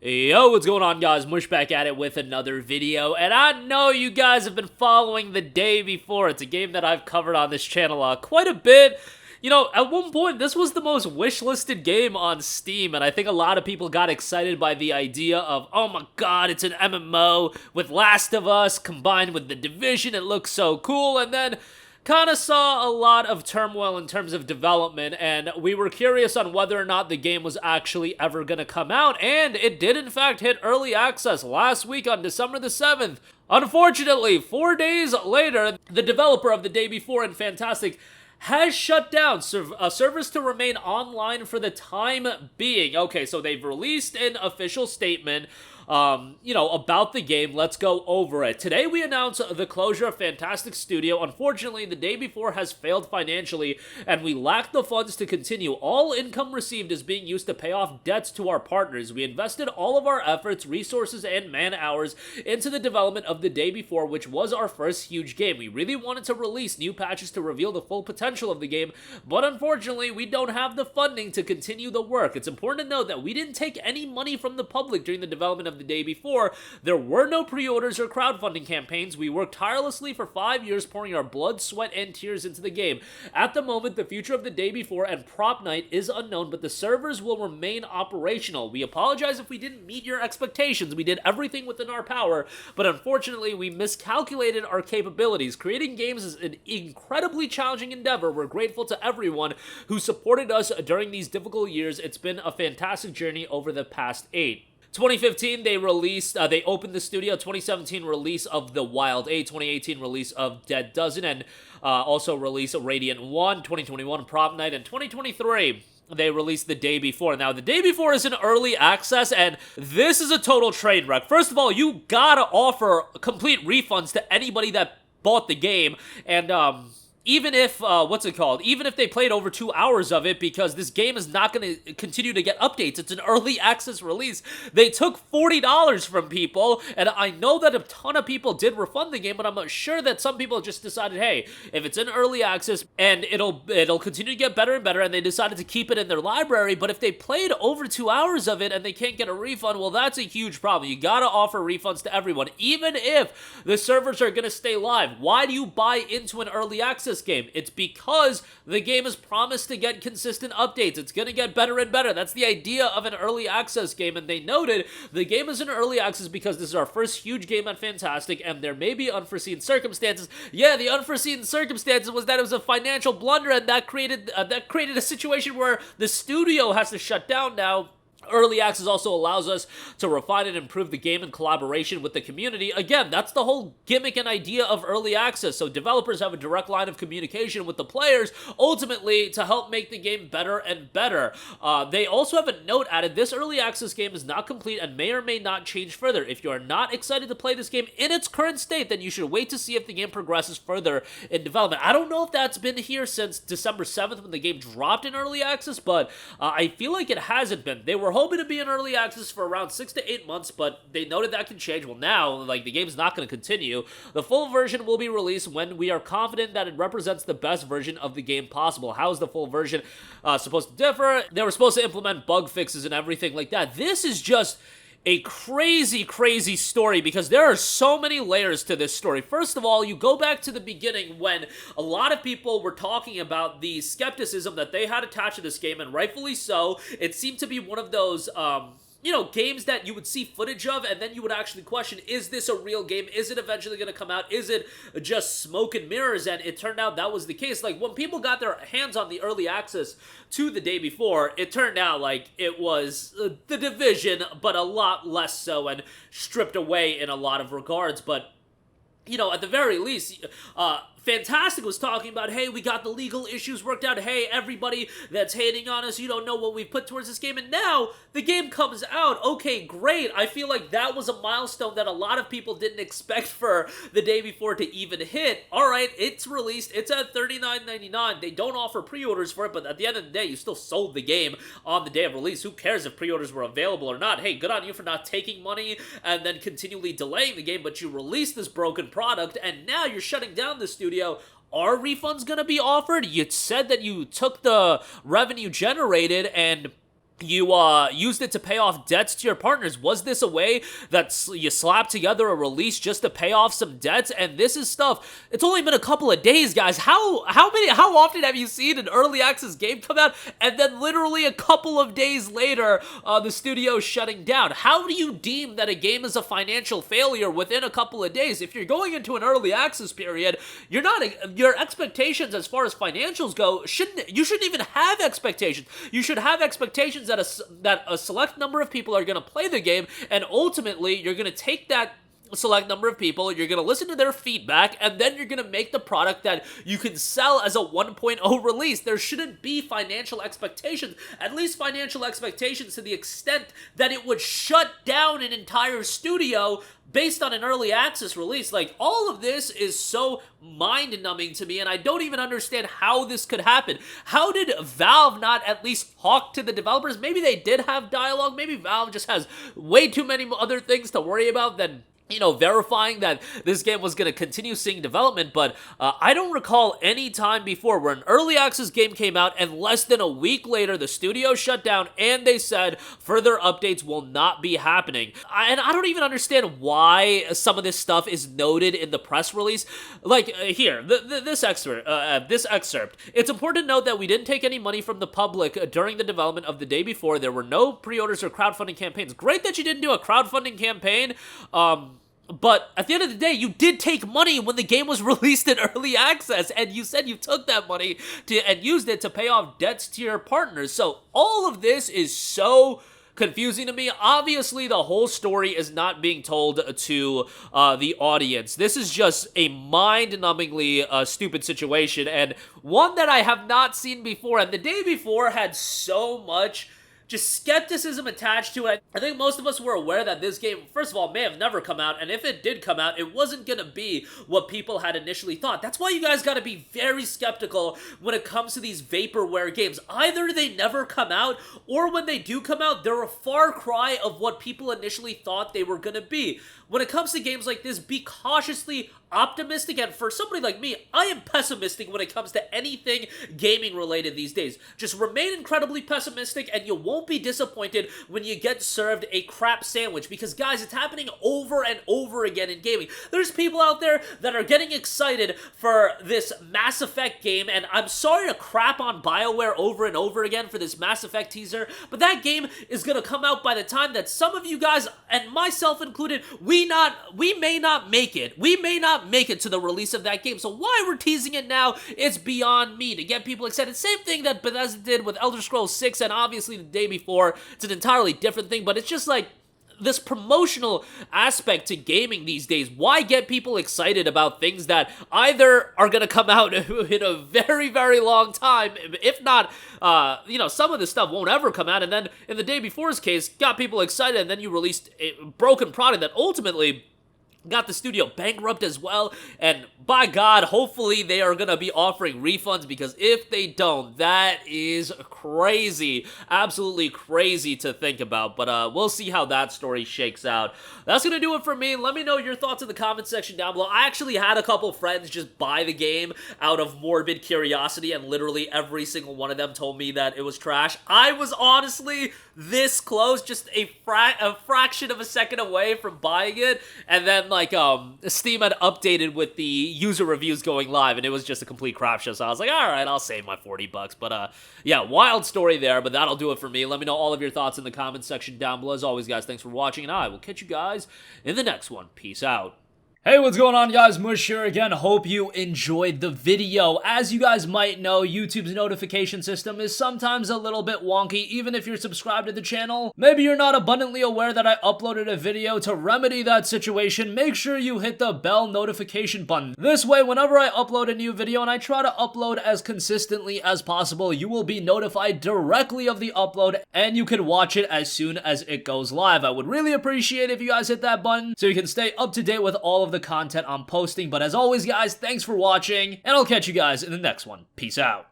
Yo, what's going on, guys? Mush back at it with another video, and I know you guys have been following The Day Before. It's a game that I've covered on this channel quite a bit. You know, at one point, this was the most wishlisted game on Steam, and I think a lot of people got excited by the idea of, oh my god, it's an MMO with Last of Us combined with The Division. It looks so cool, and then kind of saw a lot of turmoil in terms of development, and we were curious on whether or not the game was actually ever going to come out, and it did in fact hit early access last week on December the 7th. Unfortunately, 4 days later, the developer of The Day Before and Fntastic has shut down servers to remain online for the time being. Okay, so they've released an official statement about the game. Let's go over it. Today we announce the closure of Fntastic Studio. Unfortunately, The Day Before has failed financially, and we lack the funds to continue. All income received is being used to pay off debts to our partners. We invested all of our efforts, resources, and man-hours into the development of The Day Before, which was our first huge game. We really wanted to release new patches to reveal the full potential of the game, but unfortunately, we don't have the funding to continue the work. It's important to note that we didn't take any money from the public during the development of The Day Before. There were no pre-orders or crowdfunding campaigns. We worked tirelessly for 5 years, pouring our blood, sweat, and tears into the game. At the moment, the future of The Day Before and Prop Night is unknown, but the servers will remain operational. We apologize if we didn't meet your expectations. We did everything within our power, but unfortunately, we miscalculated our capabilities. Creating games is an incredibly challenging endeavor. We're grateful to everyone who supported us during these difficult years. It's been a fantastic journey over the past 8. 2015, they opened the studio. 2017, release of The Wild 8. 2018, release of Dead Dozen, and also release of Radiant 1. 2021, Prop Night, and 2023, they released The Day Before. Now, The Day Before is in early access, and this is a total train wreck. First of all, you gotta offer complete refunds to anybody that bought the game, and, even if, even if they played over 2 hours of it, because this game is not going to continue to get updates. It's an early access release. They took $40 from people, and I know that a ton of people did refund the game, but I'm sure that some people just decided, hey, if it's in early access and it'll continue to get better and better, and they decided to keep it in their library. But if they played over 2 hours of it and they can't get a refund, well, that's a huge problem. You gotta offer refunds to everyone, even if the servers are gonna stay live. Why do you buy into an early access game? It's because the game is promised to get consistent updates. It's going to get better and better. That's the idea of an early access game, and they noted the game is in early access because this is our first huge game at Fntastic, and there may be unforeseen circumstances. Yeah, the unforeseen circumstances was that it was a financial blunder, and that created a situation where the studio has to shut down now. Early access also allows us to refine and improve the game in collaboration with the community. Again, that's the whole gimmick and idea of early access. So developers have a direct line of communication with the players, ultimately to help make the game better and better. They also have a note added. This early access game is not complete and may or may not change further. If you are not excited to play this game in its current state, then you should wait to see if the game progresses further in development. I don't know if that's been here since December 7th when the game dropped in early access, but I feel like it hasn't been. They were hoping to be in early access for around 6 to 8 months, but they noted that can change. Well, now, the game's not going to continue. The full version will be released when we are confident that it represents the best version of the game possible. How is the full version supposed to differ? They were supposed to implement bug fixes and everything like that. This is just a crazy, crazy story because there are so many layers to this story. First of all, you go back to the beginning when a lot of people were talking about the skepticism that they had attached to this game, and rightfully so. It seemed to be one of those, games that you would see footage of, and then you would actually question, is this a real game? Is it eventually going to come out? Is it just smoke and mirrors? And it turned out that was the case. Like, when people got their hands on the early access to The Day Before, it turned out like it was The Division, but a lot less so and stripped away in a lot of regards. But at the very least, Fntastic was talking about, hey, we got the legal issues worked out. Hey, everybody that's hating on us, you don't know what we've put towards this game. And now the game comes out. Okay, great. I feel like that was a milestone that a lot of people didn't expect for The Day Before to even hit. All right, it's released. It's at $39.99. They don't offer pre-orders for it, but at the end of the day, you still sold the game on the day of release. Who cares if pre-orders were available or not? Hey, good on you for not taking money and then continually delaying the game, but you released this broken product, and now you're shutting down the studio. Are refunds going to be offered? You said that you took the revenue generated and you used it to pay off debts to your partners. Was this a way that you slapped together a release just to pay off some debts? And this is stuff, it's only been a couple of days, guys. How often have you seen an early access game come out and then literally a couple of days later the studio's shutting down? How do you deem that a game is a financial failure within a couple of days? If you're going into an early access period, your expectations as far as financials go, you shouldn't even have expectations. You should have expectations that a select number of people are going to play the game, and ultimately you're going to take that select number of people, you're going to listen to their feedback, and then you're going to make the product that you can sell as a 1.0 release. There shouldn't be financial expectations, at least financial expectations to the extent that it would shut down an entire studio based on an early access release. Like, all of this is so mind-numbing to me, and I don't even understand how this could happen. How did Valve not at least talk to the developers? Maybe they did have dialogue. Maybe Valve just has way too many other things to worry about than, you know, verifying that this game was going to continue seeing development. But I don't recall any time before where an early access game came out and less than a week later the studio shut down and they said further updates will not be happening. And I don't even understand why some of this stuff is noted in the press release. Like, here, this excerpt. It's important to note that we didn't take any money from the public during the development of the day before. There were no pre-orders or crowdfunding campaigns. Great that you didn't do a crowdfunding campaign. But at the end of the day, you did take money when the game was released in early access, and you said you took that money and used it to pay off debts to your partners. So all of this is so confusing to me. Obviously, the whole story is not being told to the audience. This is just a mind-numbingly stupid situation, and one that I have not seen before. And the day before had so much just skepticism attached to it. I think most of us were aware that this game, first of all, may have never come out, and if it did come out, it wasn't gonna be what people had initially thought. That's why you guys gotta be very skeptical when it comes to these vaporware games. Either they never come out, or when they do come out, they're a far cry of what people initially thought they were gonna be. When it comes to games like this, be cautiously optimistic, and for somebody like me, I am pessimistic when it comes to anything gaming related these days. Just remain incredibly pessimistic and you won't be disappointed when you get served a crap sandwich, because guys, it's happening over and over again in gaming. There's people out there that are getting excited for this Mass Effect game, and I'm sorry to crap on BioWare over and over again for this Mass Effect teaser, but that game is gonna come out by the time that some of you guys, and myself included, we may not make it. We may not make it to the release of that game. So why we're teasing it now, it's beyond me. To get people excited. Same thing that Bethesda did with Elder Scrolls 6 and obviously the day before. It's an entirely different thing, but it's just like this promotional aspect to gaming these days. Why get people excited about things that either are going to come out in a very, very long time, if not, you know, some of this stuff won't ever come out, and then in the day before's case, got people excited, and then you released a broken product that ultimately got the studio bankrupt as well, and by God, hopefully they are gonna be offering refunds, because if they don't, that is crazy, absolutely crazy to think about, but we'll see how that story shakes out. That's gonna do it for me. Let me know your thoughts in the comment section down below. I actually had a couple friends just buy the game out of morbid curiosity, and literally every single one of them told me that it was trash. I was honestly this close, just a fraction of a second away from buying it, and then like Steam had updated with the user reviews going live, and it was just a complete crap show. So I was like, all right, I'll save my $40. But yeah, wild story there. But that'll do it for me. Let me know all of your thoughts in the comments section down below. As always, guys, thanks for watching, and I will catch you guys in the next one. Peace out. Hey, what's going on, guys? Mush here again. Hope you enjoyed the video. As you guys might know, YouTube's notification system is sometimes a little bit wonky, even if you're subscribed to the channel. Maybe you're not abundantly aware that I uploaded a video. To remedy that situation, make sure you hit the bell notification button. This way, whenever I upload a new video, and I try to upload as consistently as possible, you will be notified directly of the upload, and you can watch it as soon as it goes live. I would really appreciate if you guys hit that button so you can stay up to date with all of the content I'm posting. But as always, guys, thanks for watching, and I'll catch you guys in the next one. Peace out.